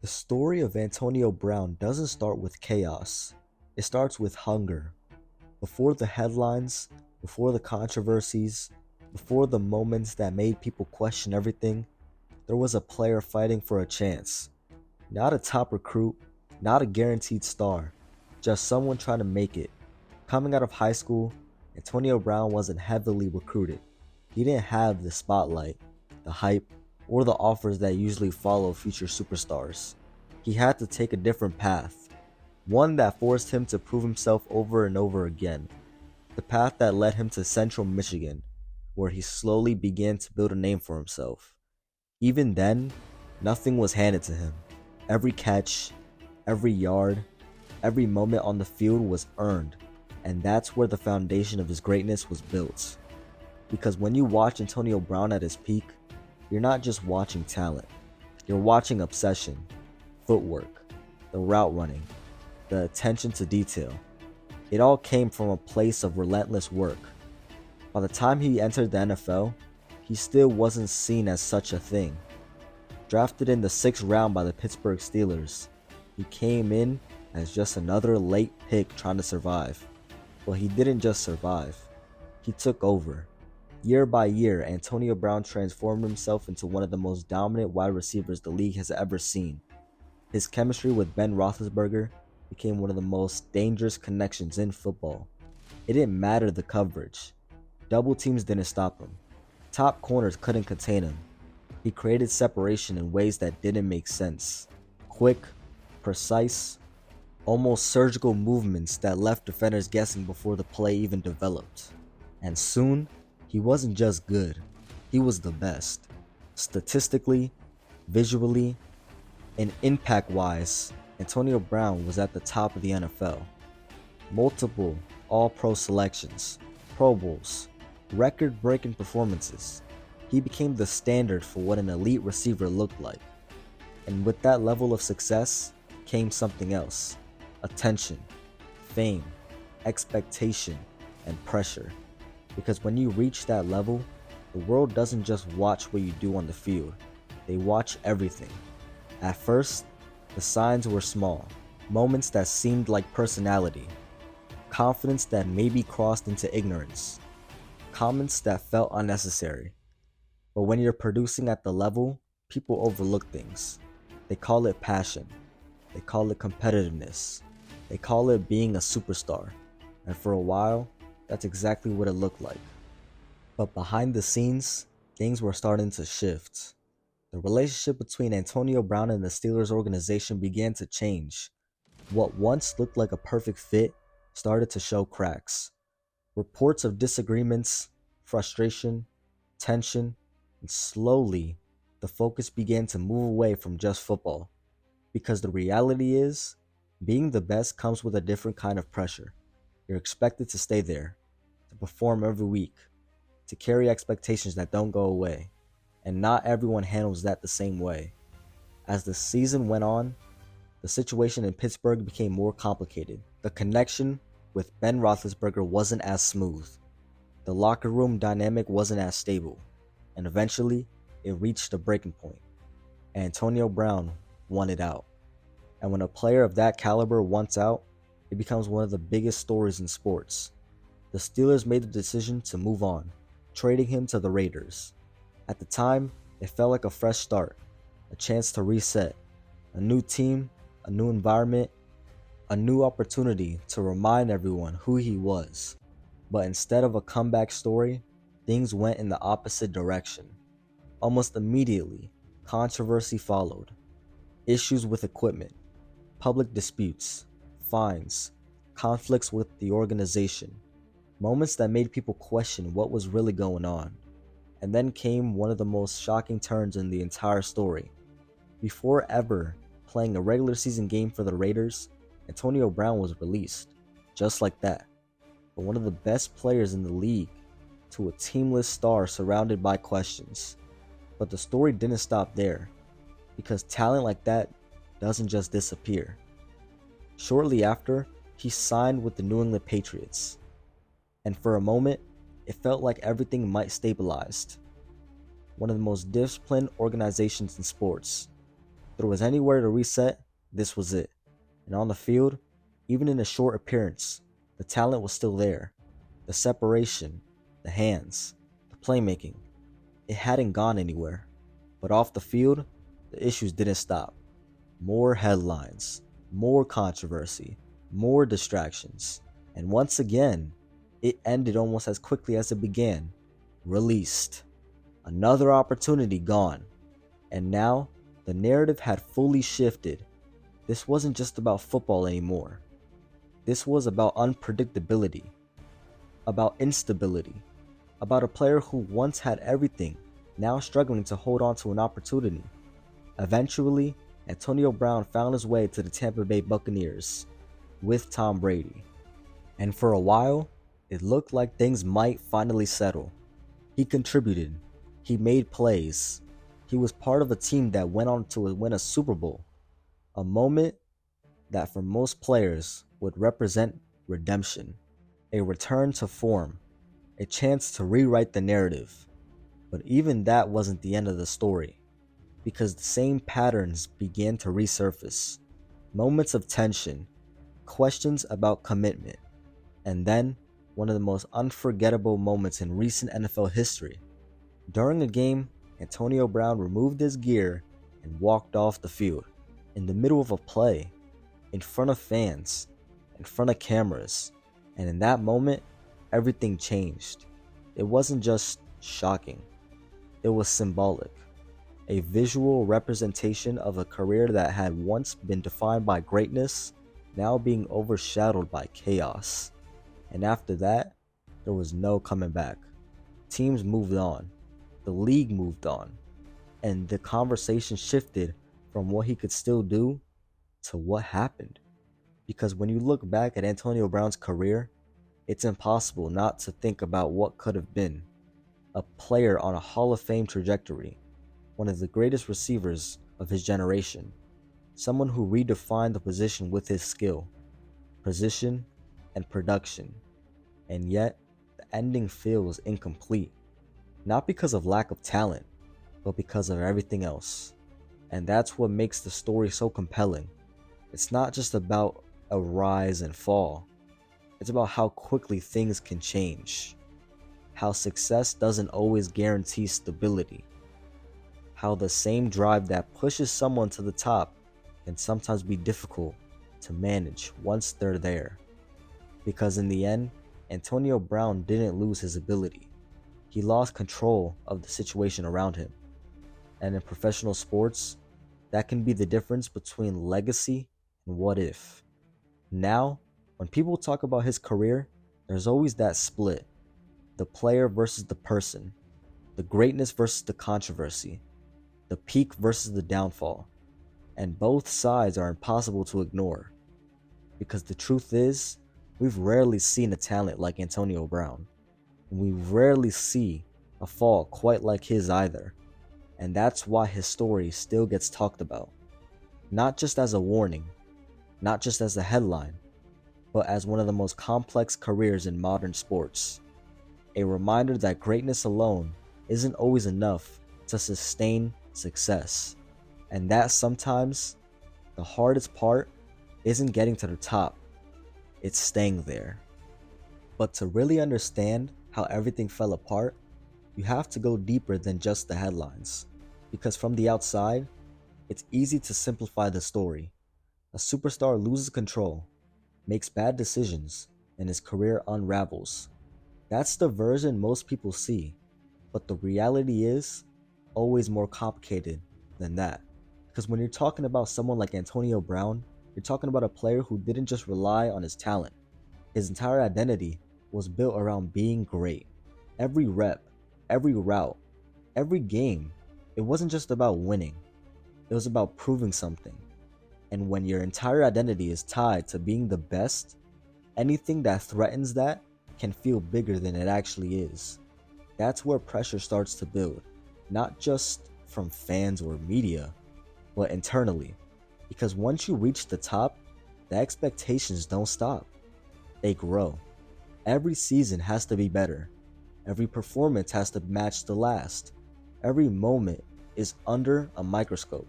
The story of Antonio Brown doesn't start with chaos. It starts with hunger. Before the headlines, before the controversies, before the moments that made people question everything, there was a player fighting for a chance. Not a top recruit, not a guaranteed star, just someone trying to make it. Coming out of high school, Antonio Brown wasn't heavily recruited. He didn't have the spotlight, the hype, or the offers that usually follow future superstars. He had to take a different path, one that forced him to prove himself over and over again. The path that led him to Central Michigan, where he slowly began to build a name for himself. Even then, nothing was handed to him. Every catch, every yard, every moment on the field was earned, and that's where the foundation of his greatness was built. Because when you watch Antonio Brown at his peak, you're not just watching talent, you're watching obsession, footwork, the route running, the attention to detail. It all came from a place of relentless work. By the time he entered the NFL, he still wasn't seen as such a thing. Drafted in the 6th round by the Pittsburgh Steelers, he came in as just another late pick trying to survive. But he didn't just survive, he took over. Year by year, Antonio Brown transformed himself into one of the most dominant wide receivers the league has ever seen. His chemistry with Ben Roethlisberger became one of the most dangerous connections in football. It didn't matter the coverage. Double teams didn't stop him. Top corners couldn't contain him. He created separation in ways that didn't make sense. Quick, precise, almost surgical movements that left defenders guessing before the play even developed. And soon, he wasn't just good, he was the best. Statistically, visually, and impact-wise, Antonio Brown was at the top of the NFL. Multiple All-Pro selections, Pro Bowls, record-breaking performances. He became the standard for what an elite receiver looked like. And with that level of success came something else: attention, fame, expectation, and pressure. Because when you reach that level, the world doesn't just watch what you do on the field, they watch everything. At first, the signs were small, moments that seemed like personality, confidence that maybe crossed into ignorance, comments that felt unnecessary. But when you're producing at the level, people overlook things. They call it passion, they call it competitiveness, they call it being a superstar. And for a while, that's exactly what it looked like. But behind the scenes, things were starting to shift. The relationship between Antonio Brown and the Steelers organization began to change. What once looked like a perfect fit started to show cracks. Reports of disagreements, frustration, tension, and slowly, the focus began to move away from just football. Because the reality is, being the best comes with a different kind of pressure. You're expected to stay there, to perform every week, to carry expectations that don't go away. And not everyone handles that the same way. As the season went on, the situation in Pittsburgh became more complicated. The connection with Ben Roethlisberger wasn't as smooth. The locker room dynamic wasn't as stable. And eventually, it reached a breaking point. Antonio Brown wanted out. And when a player of that caliber wants out, it becomes one of the biggest stories in sports. The Steelers made the decision to move on, trading him to the Raiders. At the time, it felt like a fresh start, a chance to reset, a new team, a new environment, a new opportunity to remind everyone who he was. But instead of a comeback story, things went in the opposite direction. Almost immediately, controversy followed. Issues with equipment, public disputes, fines, conflicts with the organization, moments that made people question what was really going on. And then came one of the most shocking turns in the entire story. Before ever playing a regular season game for the Raiders, Antonio Brown was released, just like that. But one of the best players in the league to a teamless star surrounded by questions. But the story didn't stop there, because talent like that doesn't just disappear. Shortly after, he signed with the New England Patriots. And for a moment, it felt like everything might stabilize. One of the most disciplined organizations in sports. there was anywhere to reset, this was it. And on the field, even in a short appearance, the talent was still there. The separation, the hands, the playmaking, it hadn't gone anywhere. But off the field, the issues didn't stop. More headlines, more controversy, more distractions. And once again, it ended almost as quickly as it began. Released. Another opportunity gone. And now, the narrative had fully shifted. This wasn't just about football anymore. This was about unpredictability, about instability, about a player who once had everything, now struggling to hold on to an opportunity. Eventually, Antonio Brown found his way to the Tampa Bay Buccaneers with Tom Brady. And for a while, it looked like things might finally settle. He contributed. He made plays. He was part of a team that went on to win a Super Bowl. A moment that for most players would represent redemption, a return to form, a chance to rewrite the narrative. But even that wasn't the end of the story, because the same patterns began to resurface. Moments of tension, questions about commitment, and then one of the most unforgettable moments in recent NFL history. During a game, Antonio Brown removed his gear and walked off the field. In the middle of a play, in front of fans, in front of cameras, and in that moment, everything changed. It wasn't just shocking, it was symbolic. A visual representation of a career that had once been defined by greatness, now being overshadowed by chaos. And after that, there was no coming back. Teams moved on, the league moved on, and the conversation shifted from what he could still do to what happened. Because when you look back at Antonio Brown's career, it's impossible not to think about what could have been. A player on a Hall of Fame trajectory, one of the greatest receivers of his generation, someone who redefined the position with his skill, position, and production. And yet, the ending feels incomplete. Not because of lack of talent, but because of everything else. And that's what makes the story so compelling. It's not just about a rise and fall. It's about how quickly things can change. How success doesn't always guarantee stability. How the same drive that pushes someone to the top can sometimes be difficult to manage once they're there. Because in the end, Antonio Brown didn't lose his ability. He lost control of the situation around him. And in professional sports, that can be the difference between legacy and what if. Now, when people talk about his career, there's always that split. The player versus the person. The greatness versus the controversy. The peak versus the downfall. And both sides are impossible to ignore. Because the truth is, we've rarely seen a talent like Antonio Brown. And we rarely see a fall quite like his either. And that's why his story still gets talked about. Not just as a warning, not just as a headline, but as one of the most complex careers in modern sports. A reminder that greatness alone isn't always enough to sustain success. And that sometimes the hardest part isn't getting to the top, it's staying there. But to really understand how everything fell apart, you have to go deeper than just the headlines. Because from the outside, it's easy to simplify the story. A superstar loses control, makes bad decisions, and his career unravels. That's the version most people see, but the reality is always more complicated than that. Because when you're talking about someone like Antonio Brown, you're talking about a player who didn't just rely on his talent. His entire identity was built around being great. Every rep, every route, every game, it wasn't just about winning. It was about proving something. And when your entire identity is tied to being the best, anything that threatens that can feel bigger than it actually is. That's where pressure starts to build, not just from fans or media, but internally. Because once you reach the top, the expectations don't stop. They grow. Every season has to be better. Every performance has to match the last. Every moment is under a microscope.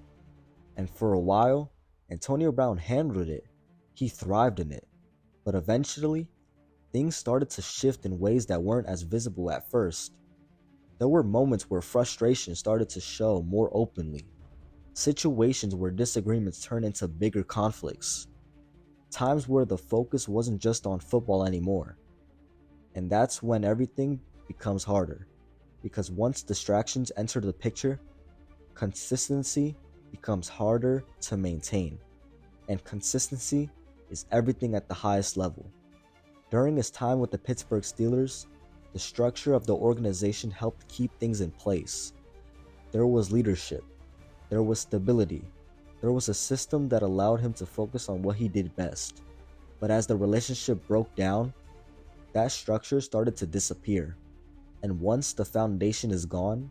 And for a while, Antonio Brown handled it. He thrived in it. But eventually, things started to shift in ways that weren't as visible at first. There were moments where frustration started to show more openly, situations where disagreements turned into bigger conflicts, times where the focus wasn't just on football anymore. And that's when everything becomes harder, because once distractions enter the picture, consistency becomes harder to maintain. And consistency is everything at the highest level. During his time with the Pittsburgh Steelers, the structure of the organization helped keep things in place. There was leadership, there was stability, there was a system that allowed him to focus on what he did best. But as the relationship broke down, that structure started to disappear. And once the foundation is gone,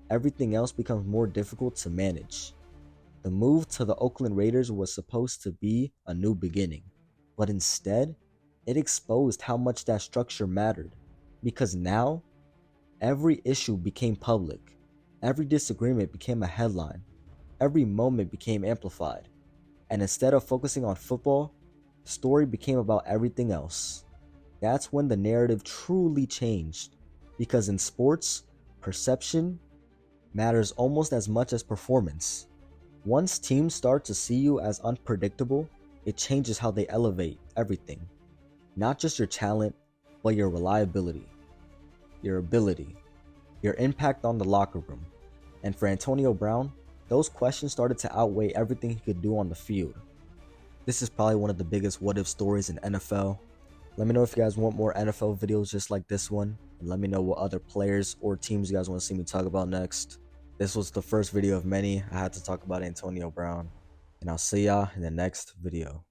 everything else becomes more difficult to manage. The move to the Oakland Raiders was supposed to be a new beginning, but instead, it exposed how much that structure mattered. Because now, every issue became public, every disagreement became a headline, every moment became amplified. And instead of focusing on football, the story became about everything else. That's when the narrative truly changed. Because in sports, perception matters almost as much as performance. Once teams start to see you as unpredictable, it changes how they elevate everything. Not just your talent, but your reliability, your ability, your impact on the locker room. And for Antonio Brown, those questions started to outweigh everything he could do on the field. This is probably one of the biggest what-if stories in NFL. Let me know if you guys want more NFL videos just like this one, and let me know what other players or teams you guys want to see me talk about next. This was the first video of many. I had to talk about Antonio Brown, and I'll see y'all in the next video.